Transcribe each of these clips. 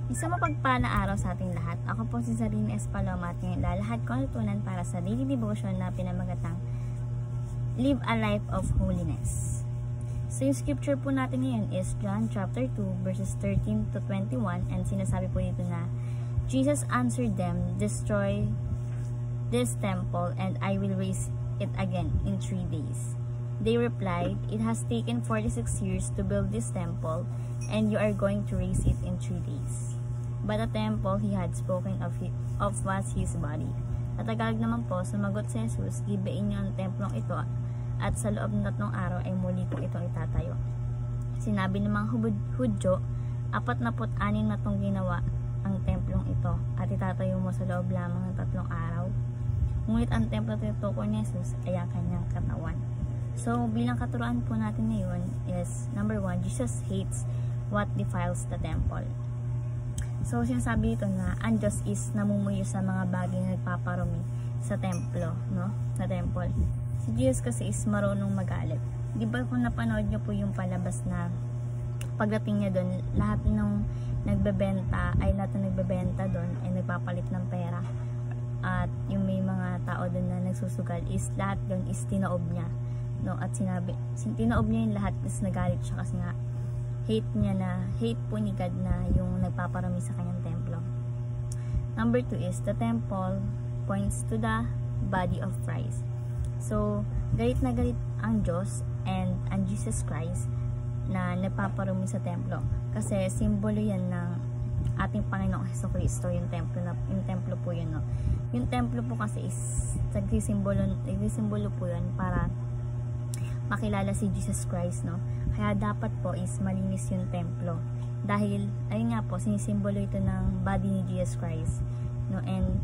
Isang mapagpalang araw sa ating lahat. Ako po si Zarina Espaloma at ngayon lalahad ko ang tutunan para sa daily devotion na pinamagatang Live a Life of Holiness. So yung scripture po natin ngayon is John chapter 2 verses 13 to 21 and sinasabi po dito na Jesus answered them, "Destroy this temple and I will raise it again in 3 days." They replied, "It has taken 46 years to build this temple and you are going to raise it in 3 days." But the temple he had spoken of was his body. At Tagalog naman po, sumagot si Jesus, "Gibain niyo ang templong ito at sa loob ng 3 araw ay muli kong itong itatayo." Sinabi ng mga Hudyo, 46 na itong ginawa ang templong ito at itatayo mo sa loob lamang ng 3 araw. Ngunit ang templo na tinutukoy ni Jesus ay ang kanyang katawan. So, bilang katuruan po natin ngayon is, number 1, Jesus hates what defiles the temple. So, sinasabi dito na ang Diyos is namumuyo sa mga bagay na nagpaparumi sa templo, no? Sa temple. Si Jesus kasi is marunong magalit. Di ba kung napanood nyo po yung palabas na pagdating niya doon, lahat ng nagbebenta doon ay nagpapalit ng pera. At yung may mga tao doon na nagsusugal is lahat doon is tinaob niya. No? At tinaob niya yung lahat is nagalit siya kasi nga hate po ni God na yung nagpaparami sa kanyang templo. Number 2 is the temple points to the body of Christ. So, galit na galit ang Diyos and ang Jesus Christ na nagpaparami sa templo. Kasi simbolo yan ng ating Panginoong Jesucristo, yung templo po yun, no? Yung templo po kasi is nagsisimbolo po yun para makilala si Jesus Christ, no? Kaya dapat po is malinis yung templo. Dahil, ayun nga po, sinisimbolo ito ng body ni Jesus Christ, no? And,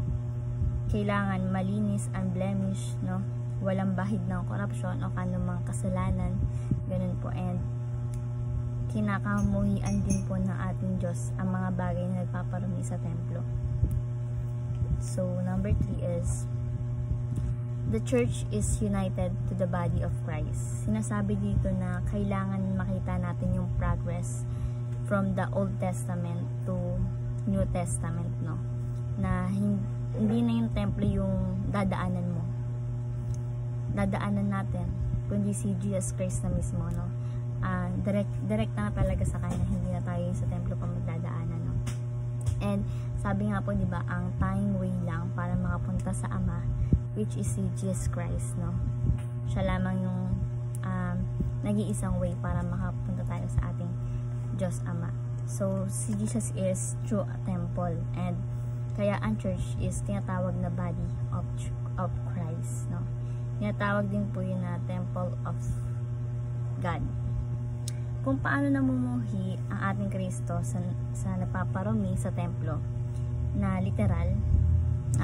kailangan malinis, unblemished, no? Walang bahid ng korupsyon o kanumang kasalanan. Ganun po. And, kinakamuhian din po ng ating Diyos ang mga bagay na nagpaparumi sa templo. So, number 3 is the church is united to the body of Christ. Sinasabi dito na kailangan makita natin yung progress from the Old Testament to New Testament, no? Na hindi na yung templo yung dadaanan mo. Dadaanan natin, kundi si Jesus Christ na mismo, no? Direct na talaga sa kanya, hindi na tayo sa templo pa magdadaanan, no? And sabi nga po, di ba, ang tayong way lang para makapunta sa Ama, which is si Jesus Christ, no? Siya lamang yung nag-iisang way para makapunta tayo sa ating Diyos Ama. So, si Jesus is true temple, and kaya ang church is tinatawag na body of Christ, no? Tinatawag din po yun na temple of God. Kung paano namumuhi ang ating Kristo sa napaparumi sa templo, na literal,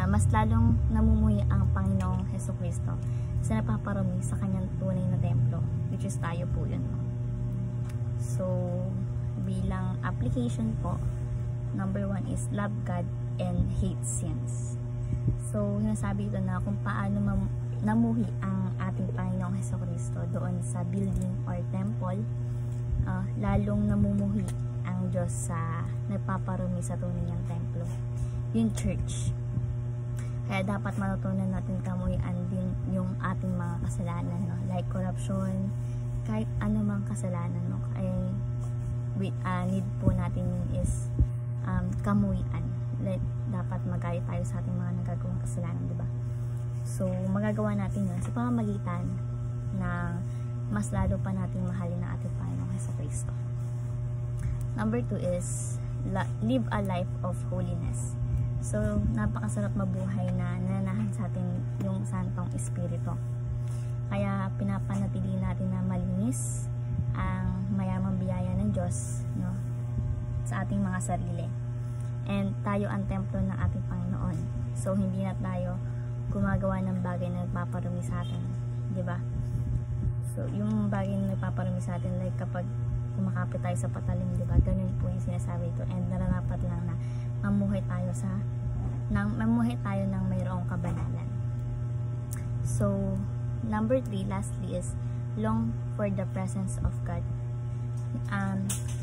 mas lalong namumuhi ang Panginoong Jesucristo sa napaparumi sa kanyang tunay na templo, which is tayo po yun. So, bilang application po, number 1 is love God and hate sins. So, nasabi ito na kung paano namuhi ang ating Panginoong Jesucristo doon sa building or temple, lalong namumuhi ang Diyos sa nagpaparumi sa tunay niyang templo, yung church. Kaya dapat matutunan natin kamuhian din yung ating mga kasalanan, no? Like corruption, kahit anumang kasalanan, no? Ay need po natin is kamuhian. Like, dapat magalit tayo sa ating mga nagagawang kasalanan, diba? So, magagawa natin yun sa pamamagitan na mas lalo pa natin mahalin ang ating Panginoong Jesucristo. Number 2 is live a life of holiness. So, napakasarap mabuhay na nananahan sa atin yung Santong Espiritu. Kaya, pinapanatili natin na malinis ang mayamang biyaya ng Diyos, no, sa ating mga sarili. And tayo ang templo ng ating Panginoon. So, hindi na tayo gumagawa ng bagay na nagpaparumi sa atin. Diba? So, yung bagay na nagpaparumi sa atin, like kapag kumakapit tayo sa patalim, diba? Ganun po yung sinasabi ito. And nararapat lang na mamuhay tayo ng mayroong kabanalan. So, number 3, lastly, is long for the presence of God.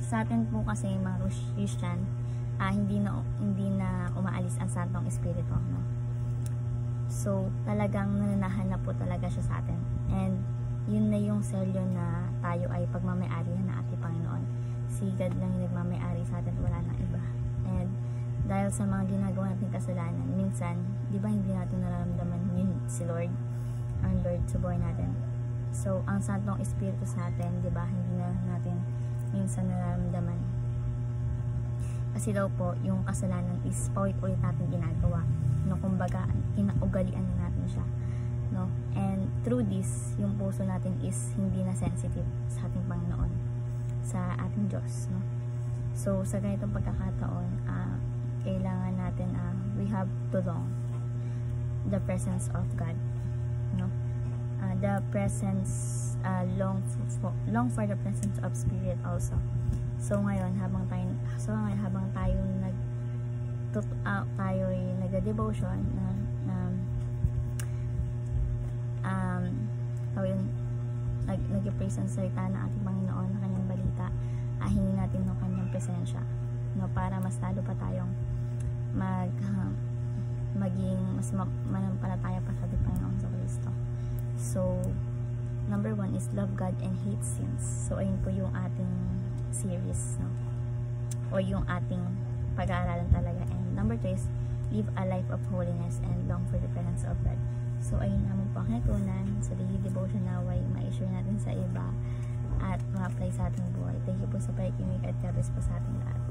Sa atin po kasi mga Christian, hindi na umaalis ang Santong Espiritu, no? So talagang nananahan na po talaga siya sa atin, and yun na yung selyo na tayo ay pagmamayari na ng ating Panginoon. Si God lang yung nagmamayari sa atin, wala nang iba. And dahil sa mga ginagawa nating kasalanan, minsan, di ba hindi natin nararamdaman yun si Lord, ang Lord sa buhay natin. So, ang Santong Espiritu sa atin, di ba, hindi na natin minsan nararamdaman. Kasi daw po, yung kasalanan is paulit-ulit natin ginagawa. No, kumbaga, kinaugalian na natin siya. No? And through this, yung puso natin is hindi na sensitive sa ating Panginoon, sa ating Diyos. No? So, sa ganitong pagkakataon, kailangan natin, we have to long the presence of God. No? The presence, long for the presence of Spirit also. So ngayon habang tayo nag-devotion nag-praise ang salita ng ating Panginoon na kanyang balita, hingin natin ng kanyang presensya, no, para mas lalo pa tayong maging mas manampalataya pa sa ating Panginoon sa Kristo. So number 1 is love God and hate sins. So ayun po yung ating series, no? O yung ating pag-aaralan talaga. And number 2 is live a life of holiness and long for the presence of God. So ayun naman po ang natutunan sa daily devotion na way ma-share natin sa iba at ma-apply sa ating buhay. Thank you po sa pakikinig at God bless po sa ating lahat.